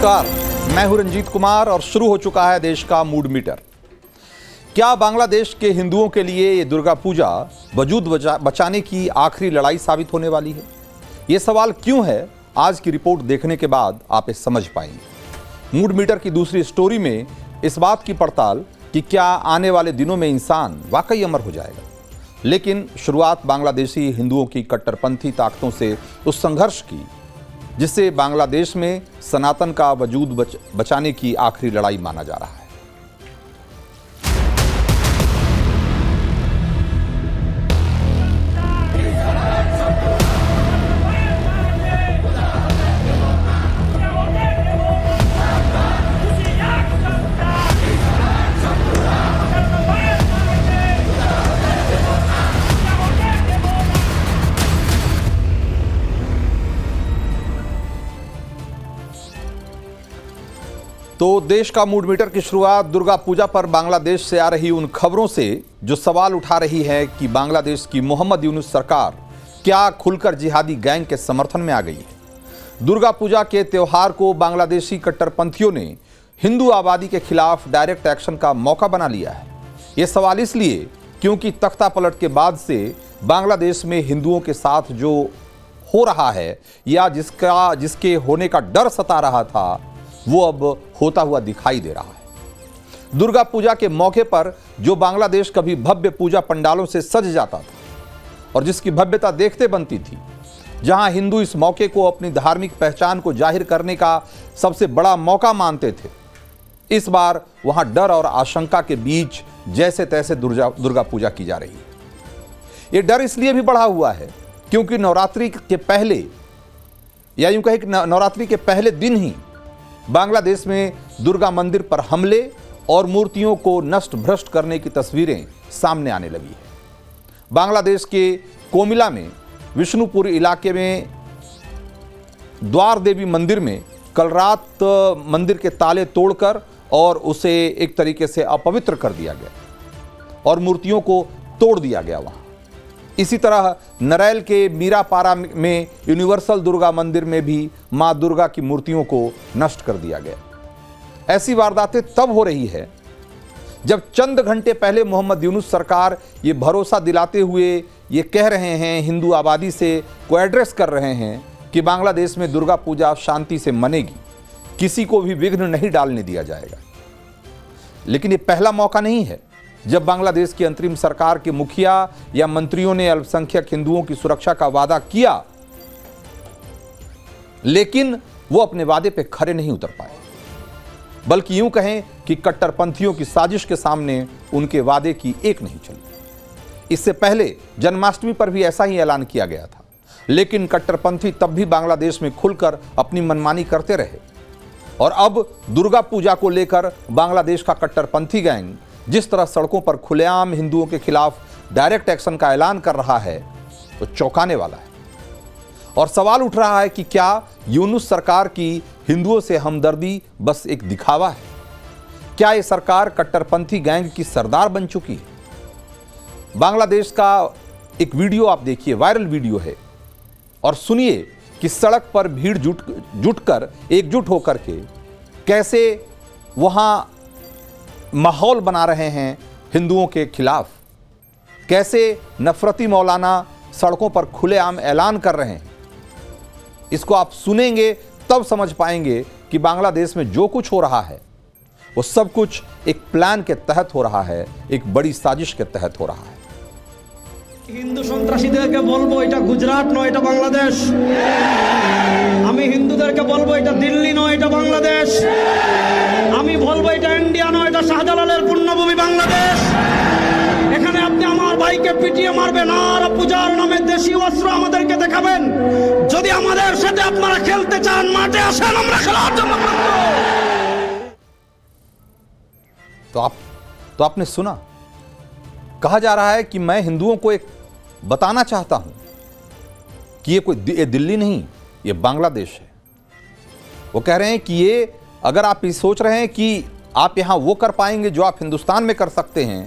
नमस्कार, मैं हूं रंजीत कुमार और शुरू हो चुका है देश का मूड मीटर। क्या बांग्लादेश के हिंदुओं के लिए ये दुर्गा पूजा वजूद बचाने की आखिरी लड़ाई साबित होने वाली है? ये सवाल क्यों है, आज की रिपोर्ट देखने के बाद आप इसे समझ पाएंगे। मूड मीटर की दूसरी स्टोरी में इस बात की पड़ताल कि क्या आने वाले दिनों में इंसान वाकई अमर हो जाएगा। लेकिन शुरुआत बांग्लादेशी हिंदुओं की कट्टरपंथी ताकतों से उस संघर्ष की जिससे बांग्लादेश में सनातन का वजूद बचाने की आखिरी लड़ाई माना जा रहा है। तो देश का मूड मीटर की शुरुआत दुर्गा पूजा पर बांग्लादेश से आ रही उन खबरों से जो सवाल उठा रही है कि बांग्लादेश की मोहम्मद यूनुस सरकार क्या खुलकर जिहादी गैंग के समर्थन में आ गई है। दुर्गा पूजा के त्यौहार को बांग्लादेशी कट्टरपंथियों ने हिंदू आबादी के खिलाफ डायरेक्ट एक्शन का मौका बना लिया है। ये सवाल इसलिए क्योंकि तख्ता पलट के बाद से बांग्लादेश में हिंदुओं के साथ जो हो रहा है या जिसके होने का डर सता रहा था वो अब होता हुआ दिखाई दे रहा है। दुर्गा पूजा के मौके पर जो बांग्लादेश कभी भव्य पूजा पंडालों से सज जाता था और जिसकी भव्यता देखते बनती थी, जहां हिंदू इस मौके को अपनी धार्मिक पहचान को जाहिर करने का सबसे बड़ा मौका मानते थे, इस बार वहां डर और आशंका के बीच जैसे तैसे दुर्गा पूजा की जा रही है। यह डर इसलिए भी बढ़ा हुआ है क्योंकि नवरात्रि के पहले या यूं कहें कि नवरात्रि के पहले दिन ही बांग्लादेश में दुर्गा मंदिर पर हमले और मूर्तियों को नष्ट भ्रष्ट करने की तस्वीरें सामने आने लगी है। बांग्लादेश के कोमिला में विष्णुपुर इलाके में द्वार देवी मंदिर में कल रात मंदिर के ताले तोड़कर और उसे एक तरीके से अपवित्र कर दिया गया और मूर्तियों को तोड़ दिया गया। वहां इसी तरह नरैल के मीरापारा में यूनिवर्सल दुर्गा मंदिर में भी मां दुर्गा की मूर्तियों को नष्ट कर दिया गया। ऐसी वारदातें तब हो रही है जब चंद घंटे पहले मोहम्मद यूनुस सरकार ये भरोसा दिलाते हुए ये कह रहे हैं, हिंदू आबादी से को एड्रेस कर रहे हैं कि बांग्लादेश में दुर्गा पूजा शांति से मनेगी, किसी को भी विघ्न नहीं डालने दिया जाएगा। लेकिन ये पहला मौका नहीं है जब बांग्लादेश की अंतरिम सरकार के मुखिया या मंत्रियों ने अल्पसंख्यक हिंदुओं की सुरक्षा का वादा किया, लेकिन वो अपने वादे पे खरे नहीं उतर पाए, बल्कि यूं कहें कि कट्टरपंथियों की साजिश के सामने उनके वादे की एक नहीं चली। इससे पहले जन्माष्टमी पर भी ऐसा ही ऐलान किया गया था, लेकिन कट्टरपंथी तब भी बांग्लादेश में खुलकर अपनी मनमानी करते रहे। और अब दुर्गा पूजा को लेकर बांग्लादेश का कट्टरपंथी गैंग जिस तरह सड़कों पर खुलेआम हिंदुओं के खिलाफ डायरेक्ट एक्शन का ऐलान कर रहा है तो चौंकाने वाला है। और सवाल उठ रहा है कि क्या यूनुस सरकार की हिंदुओं से हमदर्दी बस एक दिखावा है? क्या यह सरकार कट्टरपंथी गैंग की सरदार बन चुकी है? बांग्लादेश का एक वीडियो आप देखिए, वायरल वीडियो है, और सुनिए कि सड़क पर भीड़ जुटकर एकजुट होकर के कैसे वहां माहौल बना रहे हैं हिंदुओं के खिलाफ, कैसे नफरती मौलाना सड़कों पर खुलेआम ऐलान कर रहे हैं। इसको आप सुनेंगे तब समझ पाएंगे कि बांग्लादेश में जो कुछ हो रहा है वो सब कुछ एक प्लान के तहत हो रहा है, एक बड़ी साजिश के तहत हो रहा है। हिंदू সন্ত্রাসীদেরকে বলবো এটা গুজরাট নয়, এটা বাংলাদেশ। আমি হিন্দুদেরকে বলবো এটা দিল্লি নয়, এটা বাংলাদেশ। আমি বলবো এটা ইন্ডিয়া নয়, এটা শাহজালালের পুণ্যভূমি বাংলাদেশ। এখানে আপনি আমার ভাইকে পিটিয়ে মারবেন আর পূজার নামে দেশি অস্ত্র আমাদেরকে দেখাবেন। যদি আমাদের সাথে আপনারা খেলতে চান মাঠে আসেন, আমরা খেলার জন্য প্রস্তুত। तो आपने सुना, कहा जा रहा है कि मैं हिंदुओं को एक बताना चाहता हूं कि ये दिल्ली नहीं, ये बांग्लादेश है। वो कह रहे हैं कि ये अगर आप ये सोच रहे हैं कि आप यहां वो कर पाएंगे जो आप हिंदुस्तान में कर सकते हैं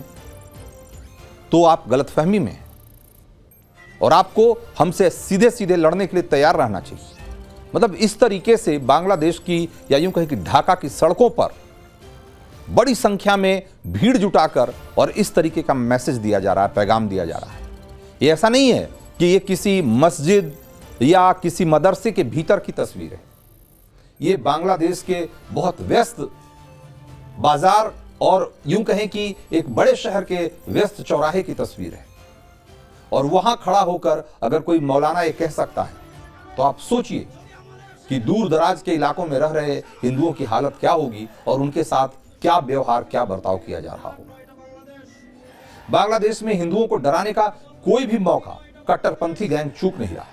तो आप गलतफहमी में हैं और आपको हमसे सीधे सीधे लड़ने के लिए तैयार रहना चाहिए। मतलब इस तरीके से बांग्लादेश की या यूं कहें कि ढाका की सड़कों पर बड़ी संख्या में भीड़ जुटाकर और इस तरीके का मैसेज दिया जा रहा है, पैगाम दिया जा रहा है। ये ऐसा नहीं है कि ये किसी मस्जिद या किसी मदरसे के भीतर की तस्वीर है। ये बांग्लादेश के बहुत व्यस्त बाजार और यूं कहें कि एक बड़े शहर के व्यस्त चौराहे की तस्वीर है। और वहां खड़ा होकर अगर कोई मौलाना ये कह सकता है तो आप सोचिए कि दूर दराज के इलाकों में रह रहे हिंदुओं की हालत क्या होगी और उनके साथ क्या व्यवहार, क्या बर्ताव किया जा रहा होगा। बांग्लादेश में हिंदुओं को डराने का कोई भी मौका कट्टरपंथी गैंग चूक नहीं रहा।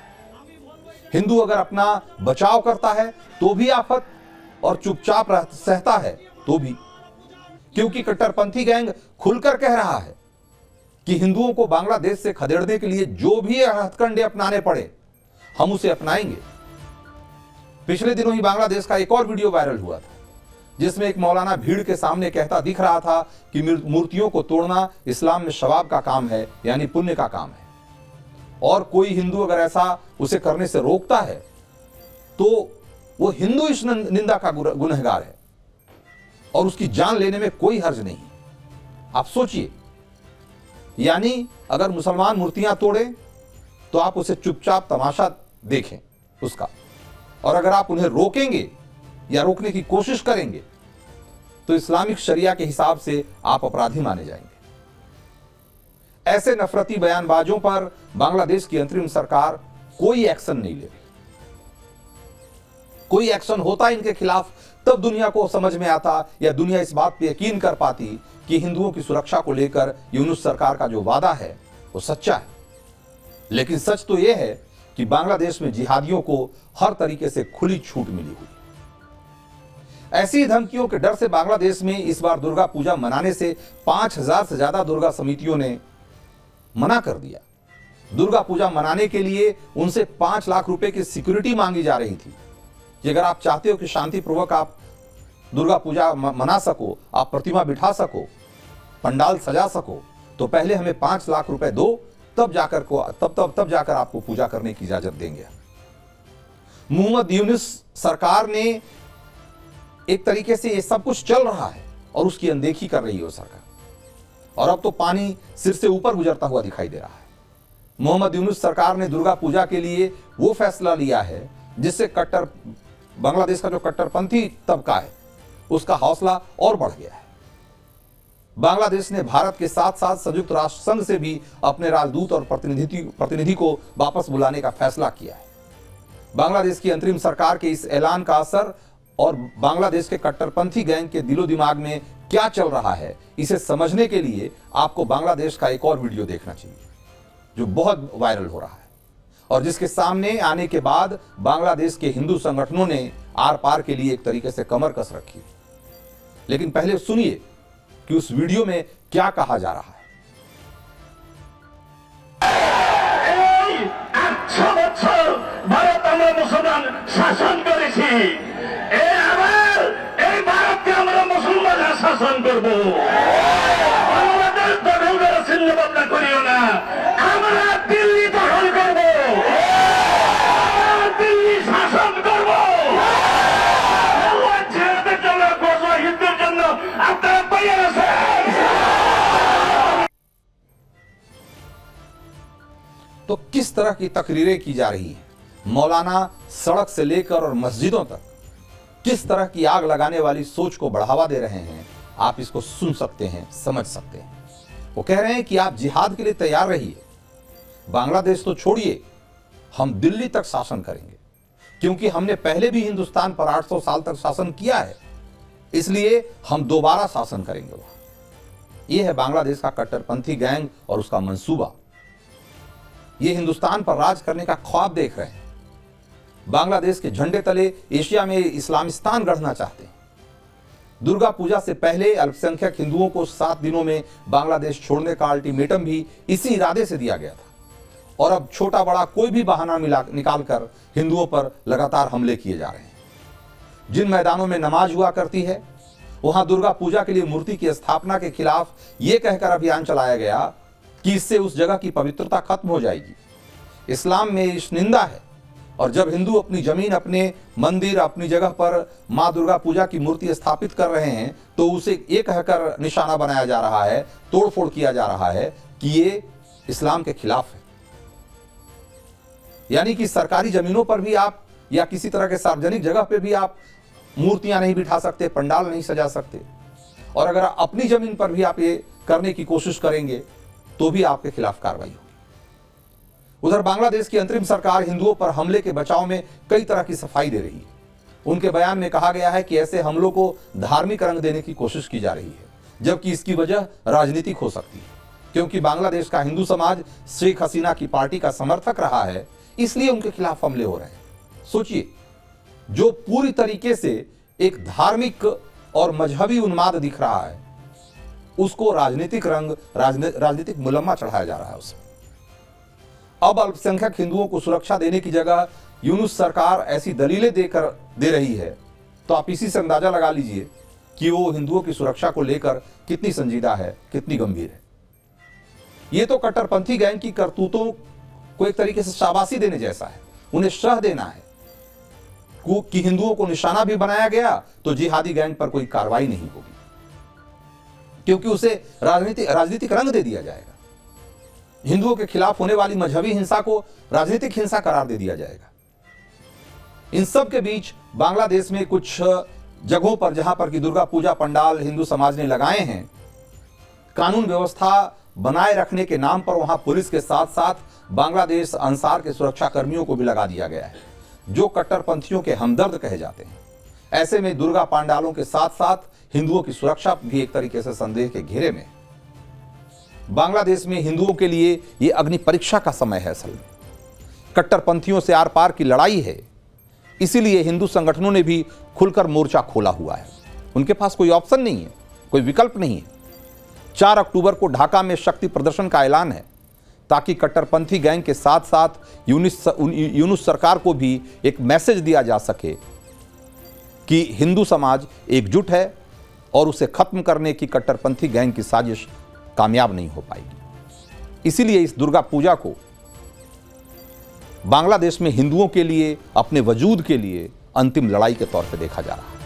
हिंदू अगर अपना बचाव करता है तो भी आफत और चुपचाप सहता है तो भी, क्योंकि कट्टरपंथी गैंग खुलकर कह रहा है कि हिंदुओं को बांग्लादेश से खदेड़ने के लिए जो भी हथकंडे अपनाने पड़े हम उसे अपनाएंगे। पिछले दिनों ही बांग्लादेश का एक और वीडियो वायरल हुआ था जिसमें एक मौलाना भीड़ के सामने कहता दिख रहा था कि मूर्तियों को तोड़ना इस्लाम में सवाब का काम है, यानी पुण्य का काम है, और कोई हिंदू अगर ऐसा उसे करने से रोकता है तो वो हिंदू इस निंदा का गुनहगार है और उसकी जान लेने में कोई हर्ज नहीं। आप सोचिए, यानी अगर मुसलमान मूर्तियां तोड़े तो आप उसे चुपचाप तमाशा देखें उसका, और अगर आप उन्हें रोकेंगे या रोकने की कोशिश करेंगे तो इस्लामिक शरिया के हिसाब से आप अपराधी माने जाएंगे। ऐसे नफरती बयानबाजों पर बांग्लादेश की अंतरिम सरकार कोई एक्शन नहीं ले रही। कोई एक्शन होता इनके खिलाफ तब दुनिया को समझ में आता या दुनिया इस बात पर यकीन कर पाती कि हिंदुओं की सुरक्षा को लेकर यूनुस सरकार का जो वादा है वो सच्चा है। लेकिन सच तो यह है कि बांग्लादेश में जिहादियों को हर तरीके से खुली छूट मिली हुई। ऐसी धमकियों के डर से बांग्लादेश में इस बार दुर्गा पूजा मनाने से 5000 से ज्यादा दुर्गा समितियों ने मना कर दिया। दुर्गा पूजा मनाने के लिए उनसे 5 लाख रुपए की सिक्योरिटी मांगी जा रही थी कि अगर आप चाहते हो कि शांतिपूर्वक आप दुर्गा पूजा मना सको, आप प्रतिमा बिठा सको, पंडाल सजा सको, तो पहले हमें 5 लाख रुपए दो, तब जाकर आपको पूजा करने की इजाजत देंगे। मोहम्मद यूनुस सरकार ने एक तरीके से ये सब कुछ चल रहा है और उसकी अनदेखी कर रही है सरकार, और अब तो पानी सिर से ऊपर गुजरता हुआ दिखाई दे रहा है। मोहम्मद यूनुस सरकार ने दुर्गा पूजा के लिए वो फैसला लिया है जिससे बांग्लादेश का जो कट्टरपंथी तबका है उसका हौसला और बढ़ गया है। बांग्लादेश ने भारत के साथ साथ संयुक्त राष्ट्र संघ से भी अपने राजदूत और प्रतिनिधि को वापस बुलाने का फैसला किया है। बांग्लादेश की अंतरिम सरकार के इस ऐलान का असर और बांग्लादेश के कट्टरपंथी गैंग के दिलो दिमाग में क्या चल रहा है, इसे समझने के लिए आपको बांग्लादेश का एक और वीडियो देखना चाहिए जो बहुत वायरल हो रहा है और जिसके सामने आने के बाद बांग्लादेश के हिंदू संगठनों ने आर पार के लिए एक तरीके से कमर कस रखी है। लेकिन पहले सुनिए कि उस वीडियो में क्या कहा जा रहा है। 100 বছর ভারত আমরা মুসলমান শাসন করেছি, এই ভারতকে আমরা মুসলমানরা শাসন করব। বাংলাদেশ দখল করার চিন্তা ভাবনা করিও না, আমরা দিল্লি দখল করব, দিল্লি শাসন করব। ছেলেদের জন্য হিন্দুর জন্য আপনারা পাইয়া আছেন। तो किस तरह की तकरीरें की जा रही हैं, मौलाना सड़क से लेकर और मस्जिदों तक किस तरह की आग लगाने वाली सोच को बढ़ावा दे रहे हैं, आप इसको सुन सकते हैं, समझ सकते हैं। वो कह रहे हैं कि आप जिहाद के लिए तैयार रहिए, बांग्लादेश तो छोड़िए, हम दिल्ली तक शासन करेंगे, क्योंकि हमने पहले भी हिंदुस्तान पर 800 साल तक शासन किया है, इसलिए हम दोबारा शासन करेंगे वहां। यह है बांग्लादेश का कट्टरपंथी गैंग और उसका मंसूबा। ये हिंदुस्तान पर राज करने का ख्वाब देख रहे हैं। बांग्लादेश के झंडे तले एशिया में इस्लामिस्तान गढ़ना चाहते हैं। दुर्गा पूजा से पहले अल्पसंख्यक हिंदुओं को 7 दिनों में बांग्लादेश छोड़ने का अल्टीमेटम भी इसी इरादे से दिया गया था, और अब छोटा बड़ा कोई भी बहाना निकालकर हिंदुओं पर लगातार हमले किए जा रहे हैं। जिन मैदानों में नमाज हुआ करती है वहां दुर्गा पूजा के लिए मूर्ति की स्थापना के खिलाफ यह कहकर अभियान चलाया गया कि इससे उस जगह की पवित्रता खत्म हो जाएगी। इस्लाम में इस निंदा है और जब हिंदू अपनी जमीन, अपने मंदिर, अपनी जगह पर मां दुर्गा पूजा की मूर्ति स्थापित कर रहे हैं तो उसे ये कहकर निशाना बनाया जा रहा है, तोड़फोड़ किया जा रहा है कि ये इस्लाम के खिलाफ है। यानी कि सरकारी जमीनों पर भी आप या किसी तरह के सार्वजनिक जगह पे भी आप मूर्तियां नहीं बिठा सकते, पंडाल नहीं सजा सकते, और अगर अपनी जमीन पर भी आप ये करने की कोशिश करेंगे तो भी आपके खिलाफ कार्रवाई होगी। उधर बांग्लादेश की अंतरिम सरकार हिंदुओं पर हमले के बचाव में कई तरह की सफाई दे रही है। उनके बयान में कहा गया है कि ऐसे हमलों को धार्मिक रंग देने की कोशिश की जा रही है, जबकि इसकी वजह राजनीतिक हो सकती है, क्योंकि बांग्लादेश का हिंदू समाज शेख हसीना की पार्टी का समर्थक रहा है, इसलिए उनके खिलाफ हमले हो रहे हैं। सोचिए, जो पूरी तरीके से एक धार्मिक और मजहबी उन्माद दिख रहा है, उसको राजनीतिक रंग, राजनीतिक मुलम्मा चढ़ाया जा रहा है उसमें। अब अल्पसंख्यक हिंदुओं को सुरक्षा देने की जगह यूनुस सरकार ऐसी दलीलें दे रही है, तो आप इसी से अंदाजा लगा लीजिए कि वो हिंदुओं की सुरक्षा को लेकर कितनी संजीदा है, कितनी गंभीर है। ये तो कट्टरपंथी गैंग की करतूतों को एक तरीके से शाबाशी देने जैसा है, उन्हें शह देना है कि हिंदुओं को निशाना भी बनाया गया तो जिहादी गैंग पर कोई कार्रवाई नहीं होगी, क्योंकि उसे राजनीतिक रंग दे दिया जाएगा। हिंदुओं के खिलाफ होने वाली मजहबी हिंसा को राजनीतिक हिंसा करार दे दिया जाएगा। इन सब के बीच बांग्लादेश में कुछ जगहों पर जहां पर कि दुर्गा पूजा पंडाल हिंदू समाज ने लगाए हैं, कानून व्यवस्था बनाए रखने के नाम पर वहां पुलिस के साथ साथ बांग्लादेश अंसार के सुरक्षा कर्मियों को भी लगा दिया गया है, जो कट्टरपंथियों के हमदर्द कहे जाते हैं। ऐसे में दुर्गा पंडालों के साथ साथ हिंदुओं की सुरक्षा भी एक तरीके से संदेह के घेरे में। बांग्लादेश में हिंदुओं के लिए यह अग्नि परीक्षा का समय है। असल में कट्टरपंथियों से आर पार की लड़ाई है, इसीलिए हिंदू संगठनों ने भी खुलकर मोर्चा खोला हुआ है। उनके पास कोई ऑप्शन नहीं है, कोई विकल्प नहीं है। 4 अक्टूबर को ढाका में शक्ति प्रदर्शन का ऐलान है, ताकि कट्टरपंथी गैंग के साथ साथ यूनुस सरकार को भी एक मैसेज दिया जा सके कि हिंदू समाज एकजुट है और उसे खत्म करने की कट्टरपंथी गैंग की साजिश कामयाब नहीं हो पाएगी। इसीलिए इस दुर्गा पूजा को बांग्लादेश में हिंदुओं के लिए, अपने वजूद के लिए अंतिम लड़ाई के तौर पर देखा जा रहा है।